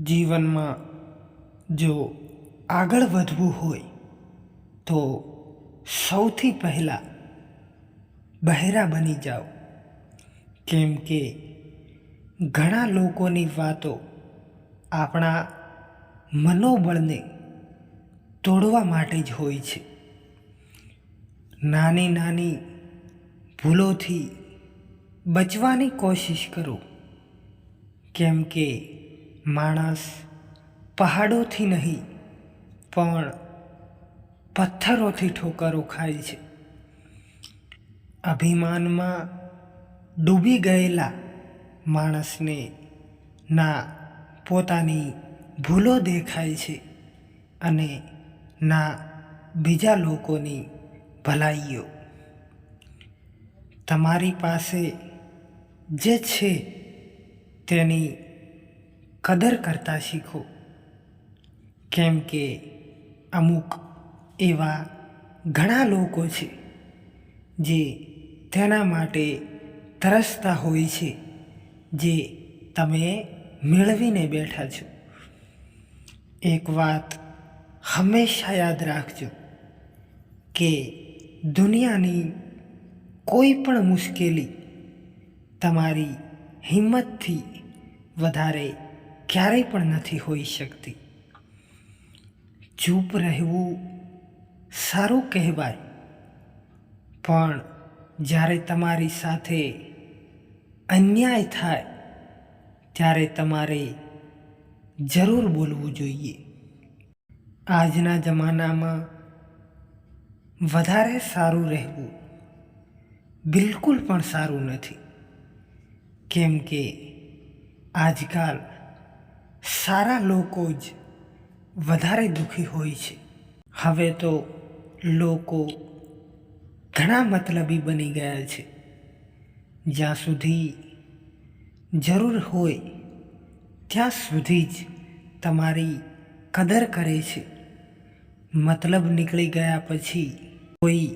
જીવનમાં જો આગળ વધવું હોય તો સૌથી પહેલાં બહેરા બની જાઓ. કેમ કે ઘણા લોકોની વાતો આપણા મનોબળને તોડવા માટે જ હોય છે. નાની નાની ભૂલોથી બચવાની કોશિશ કરો. કેમ કે માણસ પહાડોથી નહીં પણ પથ્થરોથી ઠોકરો ખાય છે. અભિમાનમાં ડૂબી ગયેલા માણસને ના પોતાની ભૂલો દેખાય છે અને ના બીજા લોકોની ભલાઈઓ. તમારી પાસે જે છે તેની કદર કરતા શીખો. કેમ કે અમુક એવા ઘણા લોકો છે જે તેના માટે તરસતા હોય છે જે તમે મેળવીને બેઠા છો. એક વાત હંમેશા યાદ રાખજો કે દુનિયાની કોઈ પણ મુશ્કેલી તમારી હિંમતથી વધારે ક્યારેય પણ નથી હોઈ શકતી. ચૂપ રહેવું સારું કહેવાય, પણ જ્યારે તમારી સાથે અન્યાય થાય ત્યારે તમારે જરૂર બોલવું જોઈએ. આજના જમાનામાં વધારે સારું રહેવું બિલકુલ પણ સારું નથી. કેમ કે આજકાલ સારા લોકો જ વધારે દુઃખી હોય છે. હવે તો લોકો ઘણા મતલબી બની ગયા છે. જ્યાં સુધી જરૂર હોય ત્યાં સુધી જ તમારી કદર કરે છે. મતલબ નીકળી ગયા પછી કોઈ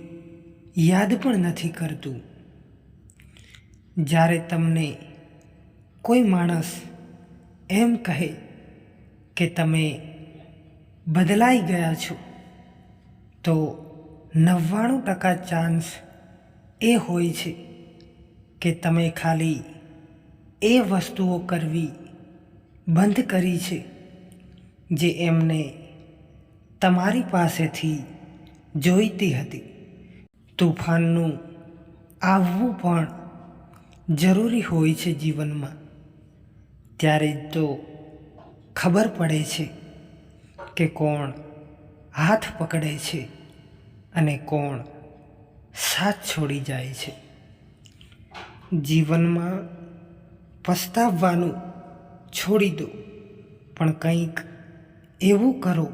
યાદ પણ નથી કરતું. જ્યારે તમને કોઈ માણસ એમ કહે કે તમે બદલાઈ ગયા છો તો 99% ચાન્સ એ હોય છે કે તમે ખાલી એ વસ્તુઓ કરવી બંધ કરી છે જે એમને તમારી પાસેથી જોઈતી હતી. તુફાનનું આવવું પણ જરૂરી હોય છે જીવનમાં. ત્યારે તો ખબર પડે છે કે કોણ હાથ પકડે છે અને કોણ સાથ છોડી જાય છે. જીવનમાં પસ્તાવવાનું છોડી દો, પણ કંઈક એવું કરો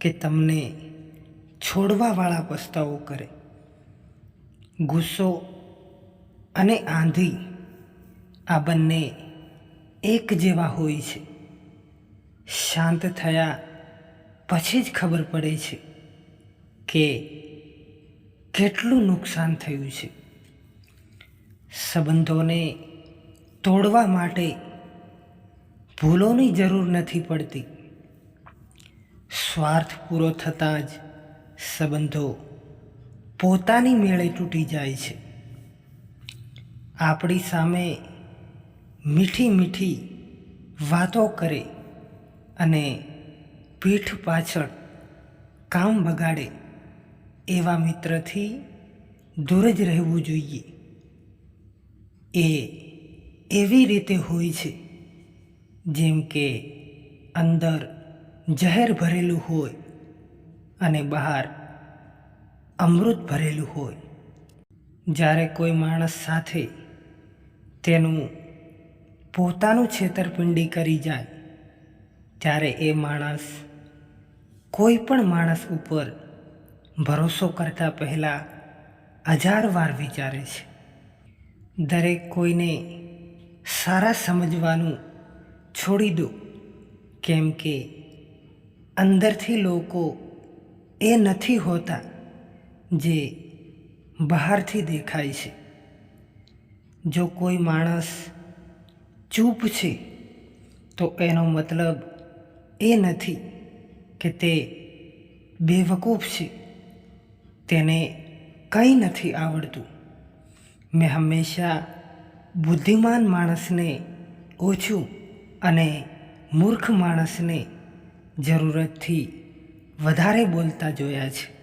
કે તમને છોડવાવાળા પસ્તાવો કરે. ગુસ્સો અને આંધી આ બંને એક જેવા હોય છે. શાંત થયા પછી જ ખબર પડે છે કે કેટલું નુકસાન થયું છે. સંબંધોને તોડવા માટે ભૂલોની જરૂર નથી પડતી. સ્વાર્થ પૂરો થતાં જ સંબંધો પોતાની મેળે તૂટી જાય છે. આપણી સામે મીઠી મીઠી વાતો કરે અને પીઠ પાછળ કામ બગાડે એવા મિત્રથી દૂર જ રહેવું જોઈએ. એ એવી રીતે હોય છે જેમ કે અંદર ઝેર ભરેલું હોય અને બહાર અમૃત ભરેલું હોય. જ્યારે કોઈ માણસ સાથે તેનું પોતાનું છેતરપિંડી કરી જાય ત્યારે એ માણસ કોઈ પણ માણસ ઉપર ભરોસો કરતા પહેલાં 1000 વાર વિચારે છે. દરેક કોઈને સારા સમજવાનું છોડી દો. કેમ કે અંદરથી લોકો એ નથી હોતા જે બહારથી દેખાય છે. જો કોઈ માણસ ચૂપ છે તો એનો મતલબ એ નથી કે તે બેવકૂફ છે, તેને કંઈ નથી આવડતું. મેં હંમેશા બુદ્ધિમાન માણસને ઓછું અને મૂર્ખ માણસને જરૂરતથી વધારે બોલતા જોયા છે.